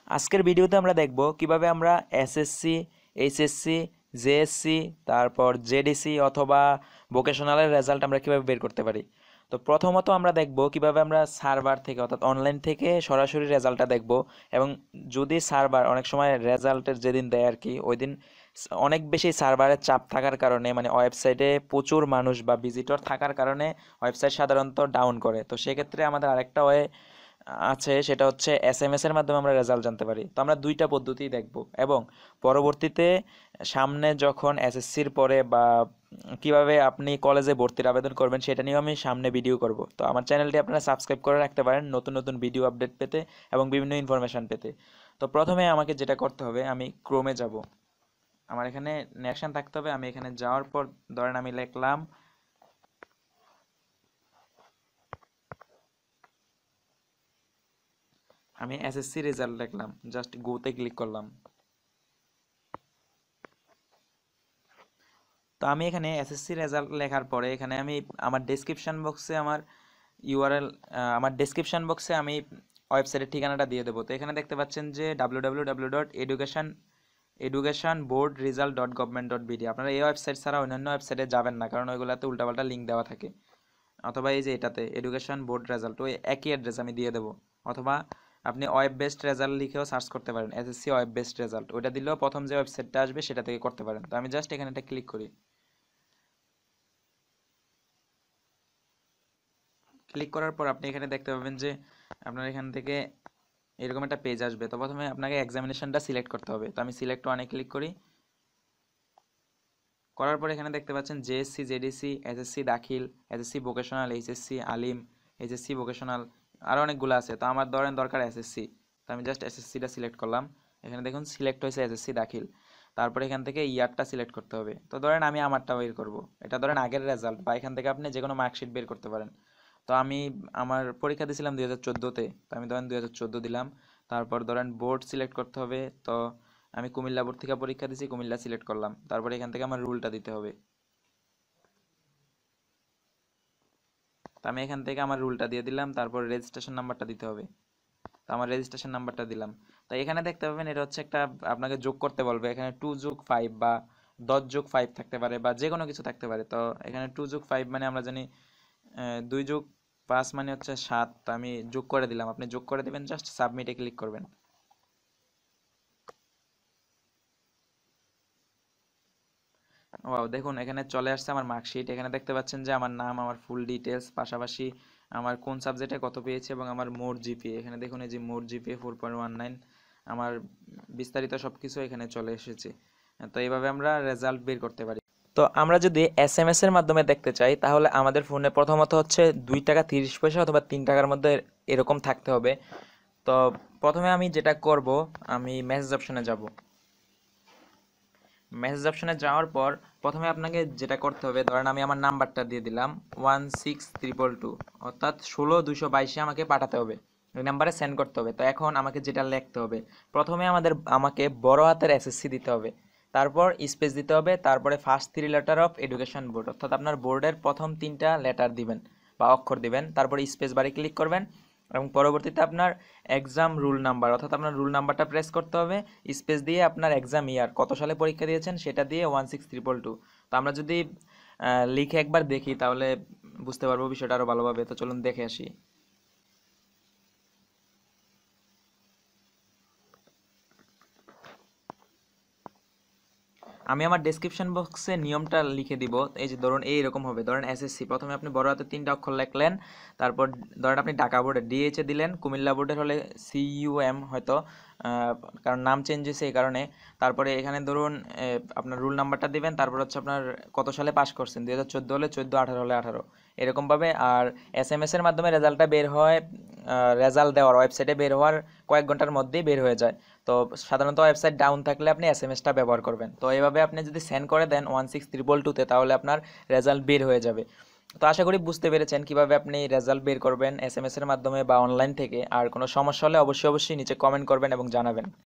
আজকের ভিডিওতে আমরা দেখব কিভাবে আমরা এসএসসি, এইচএসসি, জেএসসি, তারপর জেডিসি অথবা ভোকেশনালের রেজাল্ট আমরা কিভাবে বের করতে পারি। তো প্রথমত আমরা দেখব কিভাবে আমরা সার্ভার থেকে অর্থাৎ অনলাইন থেকে সরাসরি রেজাল্টটা দেখব, এবং যদি সার্ভার অনেক সময় রেজাল্টের যেদিন দেয় আর কি ওই দিন অনেক বেশি সার্ভারের চাপ থাকার কারণে, মানে ওয়েবসাইটে প্রচুর মানুষ বা ভিজিটর থাকার কারণে ওয়েবসাইট সাধারণত ডাউন করে। তো সেক্ষেত্রে আমাদের আরেকটা ওয়ে আছে, সেটা হচ্ছে এসএমএস এর মাধ্যমে আমরা রেজাল্ট জানতে পারি। তো আমরা দুইটা পদ্ধতি দেখব, এবং পরবর্তীতে সামনে যখন এসএসসির পরে বা কিভাবে আপনি কলেজে ভর্তির আবেদন করবেন সেটা নিয়েও আমি সামনে ভিডিও করব। তো আমার চ্যানেলটি আপনারা সাবস্ক্রাইব করে রাখতে পারেন নতুন নতুন ভিডিও আপডেট পেতে এবং বিভিন্ন ইনফরমেশন পেতে। তো প্রথমে আমাকে যেটা করতে হবে, আমি ক্রোমে যাব। আমার এখানে নেশন থাকতে হবে। আমি এখানে যাওয়ার পর ধরেন আমি লিখলাম আমি এসএসসি রেজাল্ট লিখলাম, জাস্ট গোতে ক্লিক করলাম। তো আমি এখানে এসএসসি রেজাল্ট লেখার পরে এখানে আমি আমার ডেসক্রিপশন বক্সে ইউআরএল আমার ডেসক্রিপশন বক্সে আমি ওয়েবসাইটের ঠিকানাটা দিয়ে দেবো। তো এখানে দেখতে পাচ্ছেন যে www.educationboardresult.government.bd। আপনারা এই ওয়েবসাইট ছাড়া অন্যান্য ওয়েবসাইটে যাবেন না, কারণ ওইগুলোতে উল্টাপাল্টা লিঙ্ক দেওয়া থাকে। অথবা এই যে এটাতে এডুকেশন বোর্ড রেজাল্ট, ওই একই অ্যাড্রেস আমি দিয়ে দেবো। অথবা আপনি ওয়েব বেসড রেজাল্ট লিখেও সার্চ করতে পারেন, এসএসসি ওয়েব বেসড রেজাল্ট, ওইটা দিলেও প্রথম যে ওয়েবসাইটটা আসবে সেটা থেকে করতে পারেন। তো আমি জাস্ট এখানে এটা ক্লিক করি। ক্লিক করার পর আপনি এখানে দেখতে পাবেন যে আপনার এখান থেকে এরকম একটা পেজ আসবে। তো প্রথমে আপনাকে এক্সামিনেশনটা সিলেক্ট করতে হবে। তো আমি সিলেক্ট ওয়ানে ক্লিক করি। করার পর এখানে দেখতে পাচ্ছেন জেএসসি, জেডিসি, এসএসসি দাখিল, এসএসসি ভোকেশনাল, এইচএসসি আলিম, এইচএসসি ভোকেশনাল, আরও অনেকগুলো আছে। তো আমার দরকার এসএসসি। তো আমি জাস্ট এসএসসিটা সিলেক্ট করলাম। এখানে দেখুন সিলেক্ট হয়েছে এসএসসি দাখিল। তারপরে এখান থেকে ইয়ারটা সিলেক্ট করতে হবে। তো ধরেন আমি আমারটা বের করব, এটা ধরেন আগের রেজাল্ট, বা এখান থেকে আপনি যে কোনো মার্কশিট বের করতে পারেন। তো আমি আমার পরীক্ষা দিয়েছিলাম 2014-তে, তো আমি ধরেন 2014 দিলাম। তারপর ধরেন বোর্ড সিলেক্ট করতে হবে। তো আমি কুমিল্লা বোর্ড থেকে পরীক্ষা দিয়েছি, কুমিল্লা সিলেক্ট করলাম। তারপরে এখান থেকে আমার রুলটা দিতে হবে। তো আমি এখান থেকে আমার রুলটা দিয়ে দিলাম। তারপর রেজিস্ট্রেশন নাম্বারটা দিতে হবে। তো আমার রেজিস্ট্রেশন নাম্বারটা দিলাম। তো এখানে দেখতে পাবেন এটা হচ্ছে একটা, আপনাকে যোগ করতে বলবে। এখানে 2+5 বা 10+5 থাকতে পারে, বা যে কোনো কিছু থাকতে পারে। তো এখানে 2+5 মানে আমরা জানি 2+5 মানে হচ্ছে 7। তো আমি যোগ করে দিলাম। আপনি যোগ করে দেবেন, জাস্ট সাবমিটে ক্লিক করবেন। ওয়াও, দেখুন এখানে চলে আসছে আমার মার্কশিট। এখানে দেখতে পাচ্ছেন যে আমার নাম, আমার ফুল ডিটেলস, পাশাপাশি আমার কোন সাবজেক্টে কত পেয়েছি এবং আমার মোট জিপিএ। এখানে দেখুন এই যে মোট জিপিএ 4.19, আমার বিস্তারিত সব কিছু এখানে চলে এসেছে। তো এইভাবে আমরা রেজাল্ট বের করতে পারি। তো আমরা যদি এসএমএস এর মাধ্যমে দেখতে চাই, তাহলে আমাদের ফোনে প্রথমত হচ্ছে 2 টাকা 30 পয়সা অথবা 3 টাকার মধ্যে এরকম থাকতে হবে। তো প্রথমে আমি যেটা করব, আমি মেসেজ অপশনে যাব। মেসেজ অপশনে যাওয়ার পর প্রথমে আপনাকে যেটা করতে হবে, ধরেন আমি আমার নাম্বারটা দিয়ে দিলাম 16222, অর্থাৎ 16222-এ আমাকে পাঠাতে হবে, ওই নাম্বারে সেন্ড করতে হবে। তো এখন আমাকে যেটা লিখতে হবে, প্রথমে আমাকে বড় হাতের এসএসসি দিতে হবে, তারপর স্পেস দিতে হবে, তারপরে first 3 letter of education board, অর্থাৎ আপনার বোর্ডের প্রথম 3টা লেটার দিবেন বা অক্ষর দিবেন, তারপরে স্পেস বারে ক্লিক করবেন, এবং পরবর্তীতে আপনার এক্সাম রুল নাম্বার, অর্থাৎ আপনার রুল নাম্বারটা প্রেস করতে হবে, স্পেস দিয়ে আপনার এক্সাম ইয়ার, কত সালে পরীক্ষা দিয়েছেন সেটা দিয়ে 16322। তো আমরা যদি লিখে একবার দেখি তাহলে বুঝতে পারবো বিষয়টা আরো ভালোভাবে। তো চলুন দেখে আসি। আমি আমার ডেসক্রিপশন বক্সে নিয়মটা লিখে দিব। এই যে ধরুন এইরকম হবে, ধরেন এসএসসি, প্রথমে আপনি বড় হাতে 3টা অক্ষর লিখলেন, তারপর ধরেন আপনি ঢাকা বোর্ডে ডিএইচএ দিলেন, কুমিল্লা বোর্ডের হলে সিইউএম হয়তো, কারণ নাম চেঞ্জ হয়েছে এই কারণে। তারপরে এখানে ধরুন আপনার রুল নাম্বারটা দিবেন, তারপর হচ্ছে আপনার কত সালে পাস করছেন, 2014 হলে 14, 18 হলে 18, এরকমভাবে। আর এসএমএস এর মাধ্যমে রেজাল্টটা বের হয়, রেজাল্ট দেওয়ার ওয়েবসাইটে বের হওয়ার কয়েক ঘন্টার মধ্যেই বের হয়ে যায়। তো সাধারণত ওয়েবসাইট ডাউন থাকলে আপনি এসএমএসটা ব্যবহার করবেন। তো এইভাবে আপনি যদি সেন্ড করে দেন 16322-তে, তাহলে আপনার রেজাল্ট বের হয়ে যাবে। তো আশা করি বুঝতে পেরেছেন কিভাবে আপনি রেজাল্ট বের করবেন এসএমএস এর মাধ্যমে বা অনলাইন থেকে। আর কোনো সমস্যা হলে অবশ্যই নিচে কমেন্ট করবেন এবং জানাবেন।